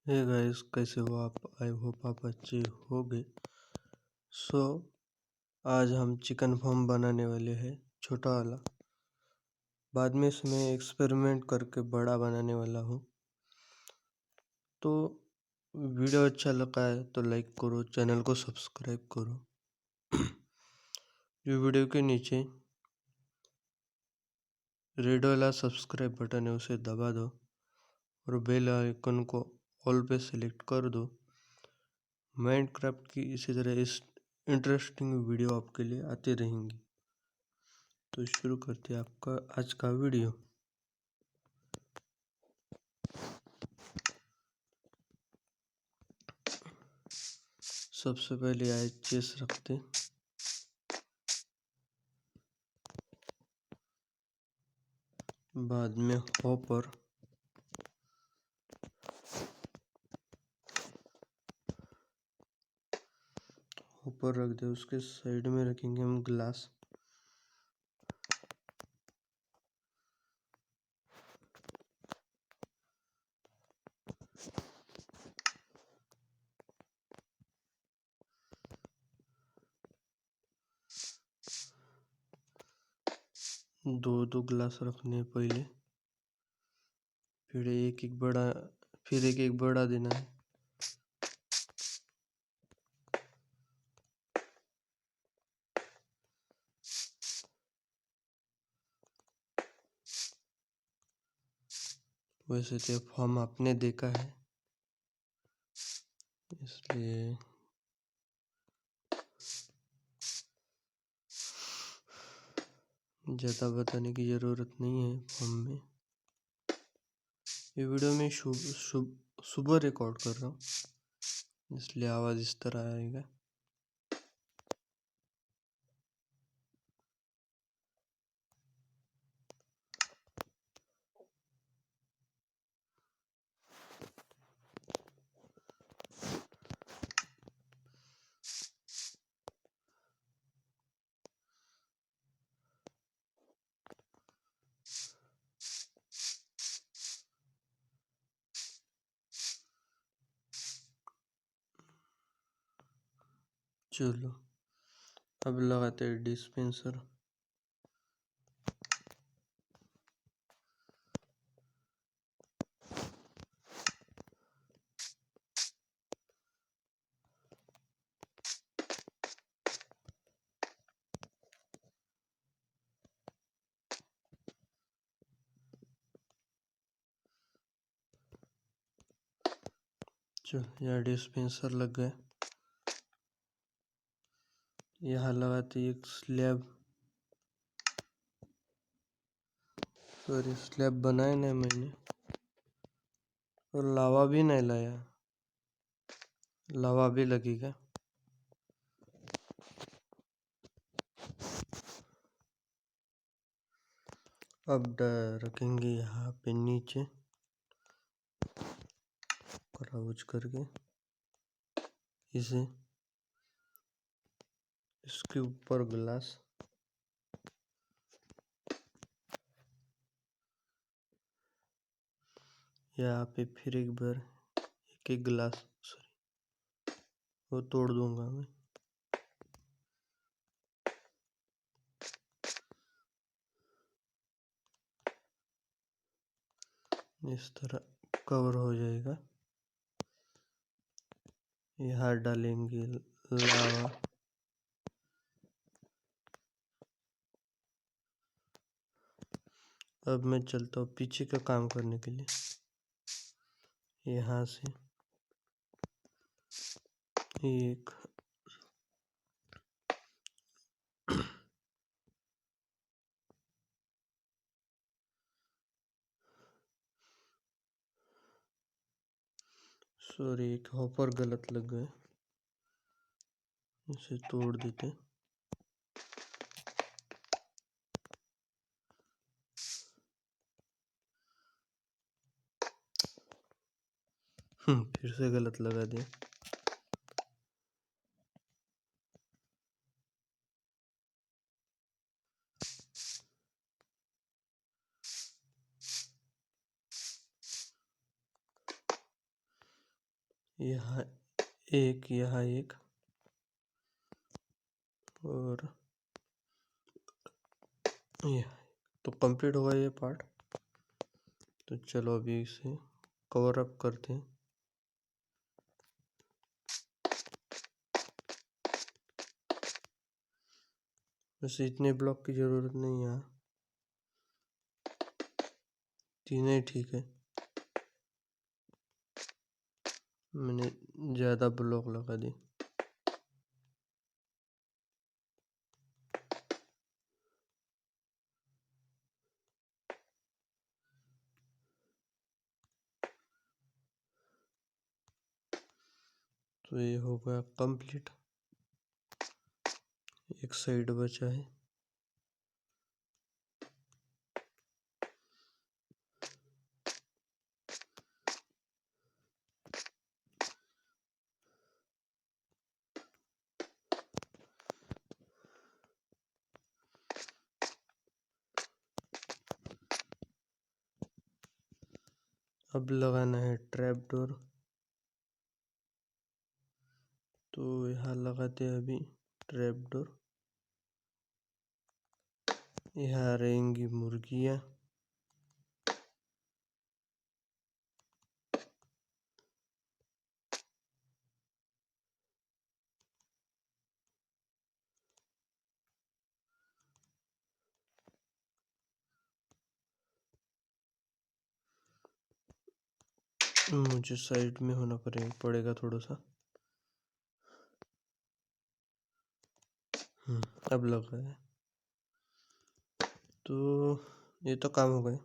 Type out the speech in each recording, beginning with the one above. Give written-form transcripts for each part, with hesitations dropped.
Hey guys, कैसे हो आप? आई होप आप अच्छे होगे। सो आज हम चिकन फार्म बनाने वाले हैं, छोटा वाला। बाद में इसमें एक्सपेरिमेंट करके बड़ा बनाने वाला हूँ। तो वीडियो अच्छा लगा है तो लाइक करो, चैनल को सब्सक्राइब करो। जो वीडियो के नीचे रेड वाला सब्सक्राइब बटन है उसे दबा दो और बेल आइकन को ऑल पे सेलेक्ट कर दो। माइनक्राफ्ट की इसी तरह इस इंटरेस्टिंग वीडियो आपके लिए आती रहेंगी। तो शुरू करते हैं आपका आज का वीडियो। सबसे पहले आए चेस रखते, बाद में हॉपर, ऊपर रख दे। उसके साइड में रखेंगे हम ग्लास। दो दो ग्लास रखने हैं पहले, फिर एक एक बड़ा देना है। वैसे तो फॉर्म आपने देखा है, इसलिए ज़्यादा बताने की ज़रूरत नहीं है फॉर्म में। ये वीडियो में सुबह रिकॉर्ड कर रहा हूँ, इसलिए आवाज़ इस तरह आएगा। चलो अब लगाते हैं डिस्पेंसर। चलो यहाँ डिस्पेंसर लग गए। यहाँ लगाते एक स्लैब, स्लैब बनाए नहीं मैंने, और लावा भी नहीं लाया, लावा भी लगेगा। अब रखेंगे यहाँ पे नीचे क्राउच करके इसे, इसके ऊपर ग्लास, यहाँ पे फिर एक बार एक एक ग्लास, सॉरी वो तोड़ दूंगा मैं। इस तरह कवर हो जाएगा। यहाँ डालेंगे लावा, अब मैं चलता हूँ पीछे का काम करने के लिए। यहाँ से एक सॉरी एक हॉपर गलत लग गए, इसे तोड़ देते। फिर से गलत लगा दिया। यहाँ यहाँ एक और यहाँ। तो कंप्लीट होगा ये पार्ट। तो चलो अभी इसे कवर अप करते हैं। वैसे इतने ब्लॉक की ज़रूरत नहीं है, तीन ही ठीक है। मैंने ज़्यादा ब्लॉक लगा दी। तो ये हो गया कंप्लीट। एक साइड बचा है। अब लगाना है ट्रैप डोर। तो यहाँ लगाते हैं अभी ट्रैप डोर। यहाँ रहेंगी मुर्गियाँ। मुझे साइड में होना पड़ेगा थोड़ा सा। अब लगा है। तो ये तो काम हो गया।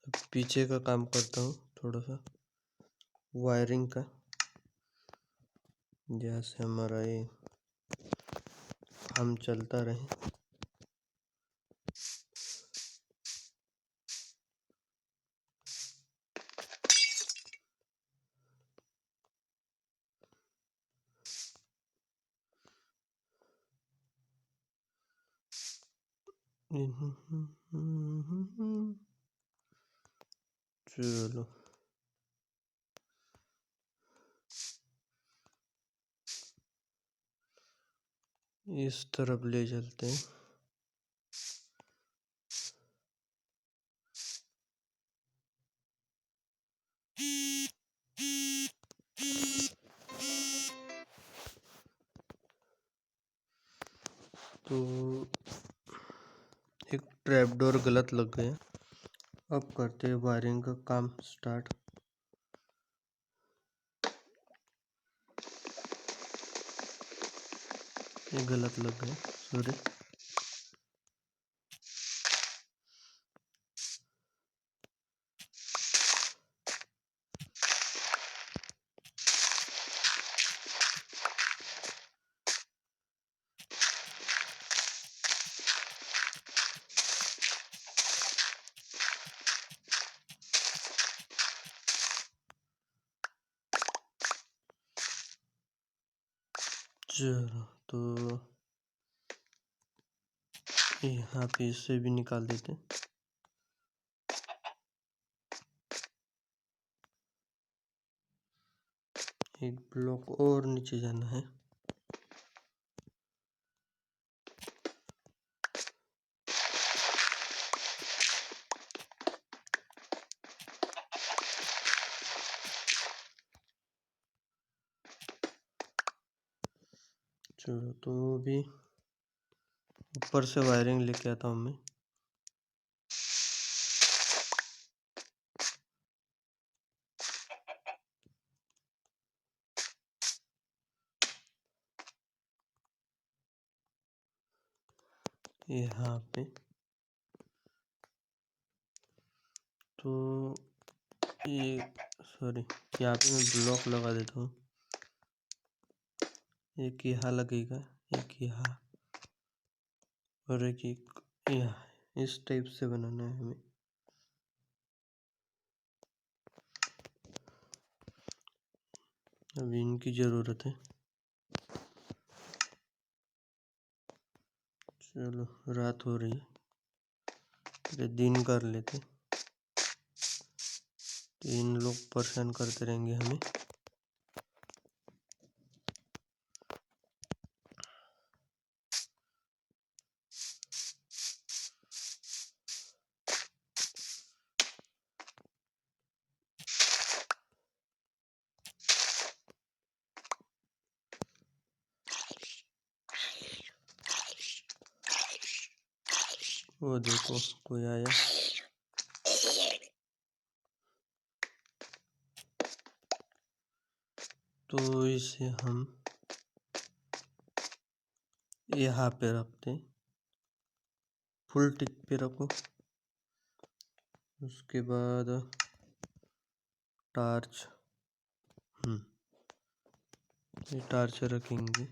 अब पीछे का काम करता हूँ थोड़ा सा वायरिंग का, जैसे हमारा ये काम चलता रहे। चलो इस तरफ ले चलते हैं। तो एक ट्रैप डोर गलत लग गया। अब करते हैं वायरिंग का काम स्टार्ट। ये गलत लग गया, सॉरी। चलो तो यहाँ पे इसे भी निकाल देते हैं। एक ब्लॉक और नीचे जाना है। चलो तो अभी ऊपर से वायरिंग लेके आता हूँ मैं। यहाँ पे तो ये सॉरी, यहाँ पे मैं ब्लॉक लगा देता हूँ। एक यहाँ लगेगा, एक यहाँ और एक यहाँ। इस टाइप से बनाना है हमें। अभी इनकी ज़रूरत है। चलो रात हो रही है, दिन कर लेते। तो इन लोग परेशान करते रहेंगे हमें। वो देखो कोई आया। तो इसे हम यहाँ पे रखते हैं, फुल टिक पे रखो। उसके बाद टार्च, ये टार्च रखेंगे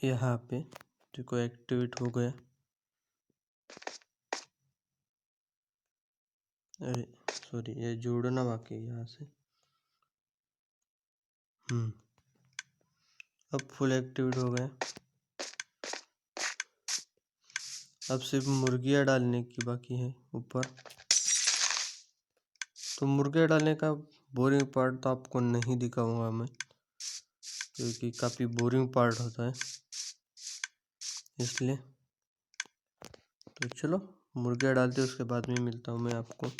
यहाँ पे। देखो एक्टिवेट हो गया। अरे सॉरी, ये जोड़ना बाकी है यहाँ से। अब फुल एक्टिवेट हो गया। अब सिर्फ मुर्गियाँ डालने की बाकी है ऊपर। तो मुर्गियाँ डालने का बोरिंग पार्ट तो आपको नहीं दिखाऊंगा मैं, क्योंकि काफ़ी बोरिंग पार्ट होता है इसलिए। तो चलो मुर्गियाँ डालते उसके बाद में मिलता हूँ मैं आपको।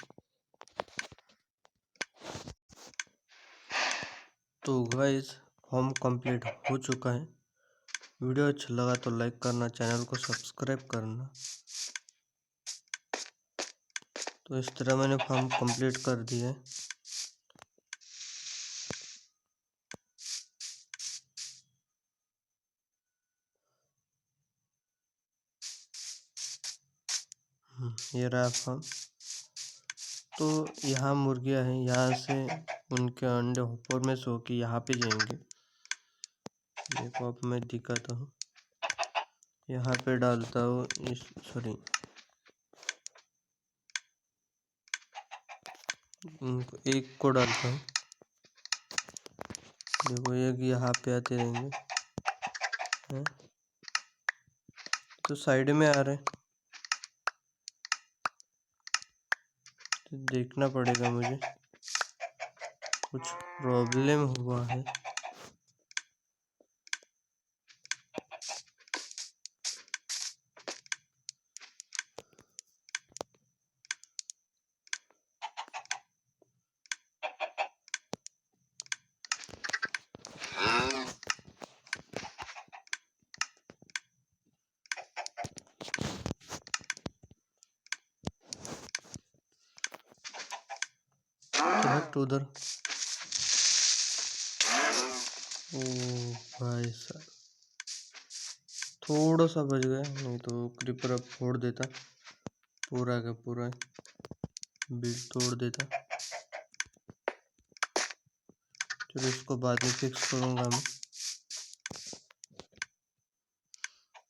तो गाइस फॉर्म कंप्लीट हो चुका है। वीडियो अच्छा लगा तो लाइक करना, चैनल को सब्सक्राइब करना। तो इस तरह मैंने फॉर्म कंप्लीट कर दिया है। ये रहा फॉर्म। तो यहाँ मुर्गियाँ हैं, यहाँ से उनके अंडे ऊपर में सो के यहाँ पे जाएंगे। देखो अब मैं दिखाता हूँ, यहाँ पे डालता हूँ इस सॉरी एक को डालता हूँ। देखो एक यहाँ पे आते रहेंगे हैं? तो साइड में आ रहे हैं, तो देखना पड़ेगा मुझे, कुछ प्रॉब्लम हुआ है। हट उधर। ओ भाई साहब, थोड़ा सा बच गया, नहीं तो क्रीपर अब फोड़ देता पूरा का पूरा, बिल्ड तोड़ देता। चलो इसको बाद में फिक्स करूँगा मैं।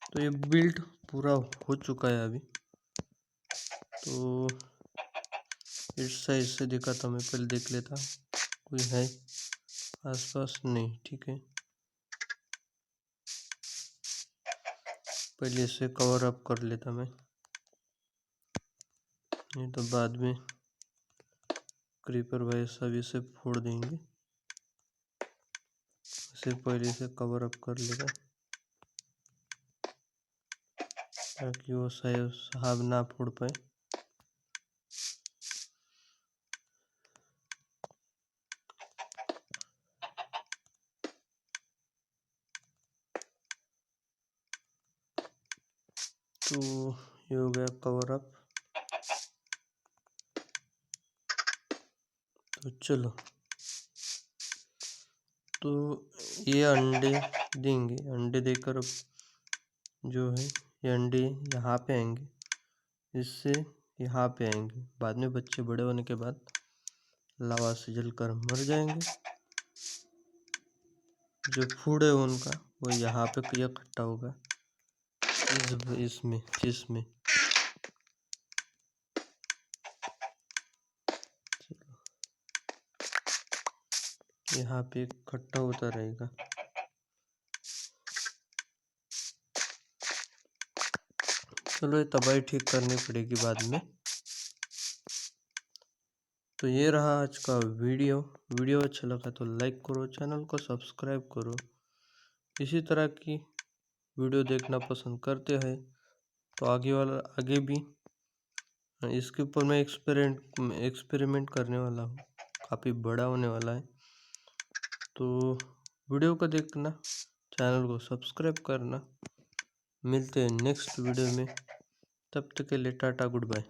तो ये बिल्ड पूरा हो चुका है अभी। तो इस साइड से देखा था मैं, पहले देख लेता कोई है आसपास, नहीं ठीक है। पहले इसे कवर अप कर लेता मैं, नहीं तो बाद में क्रीपर भाई सब इसे फोड़ देंगे। इसे पहले से कवर अप कर लेगा ताकि वो साहब ना फोड़ पाए। तो ये हो गया कवर अप। तो चलो, तो ये अंडे देंगे, अंडे देकर अब जो है ये अंडे यहाँ पे आएंगे, इससे यहाँ पे आएंगे। बाद में बच्चे बड़े होने के बाद लावा से जलकर मर जाएंगे। जो फूड है उनका वो यहाँ पे इकट्ठा होगा इसमें जिसमें यहाँ पे इकट्ठा होता रहेगा। चलो ये तबाही ठीक करनी पड़ेगी बाद में। तो ये रहा आज का वीडियो अच्छा लगा तो लाइक करो, चैनल को सब्सक्राइब करो। इसी तरह की वीडियो देखना पसंद करते हैं तो आगे भी इसके ऊपर मैं एक्सपेरिमेंट करने वाला हूँ, काफ़ी बड़ा होने वाला है। तो वीडियो को देखना, चैनल को सब्सक्राइब करना। मिलते हैं नेक्स्ट वीडियो में, तब तक के लिए टाटा, गुड बाय।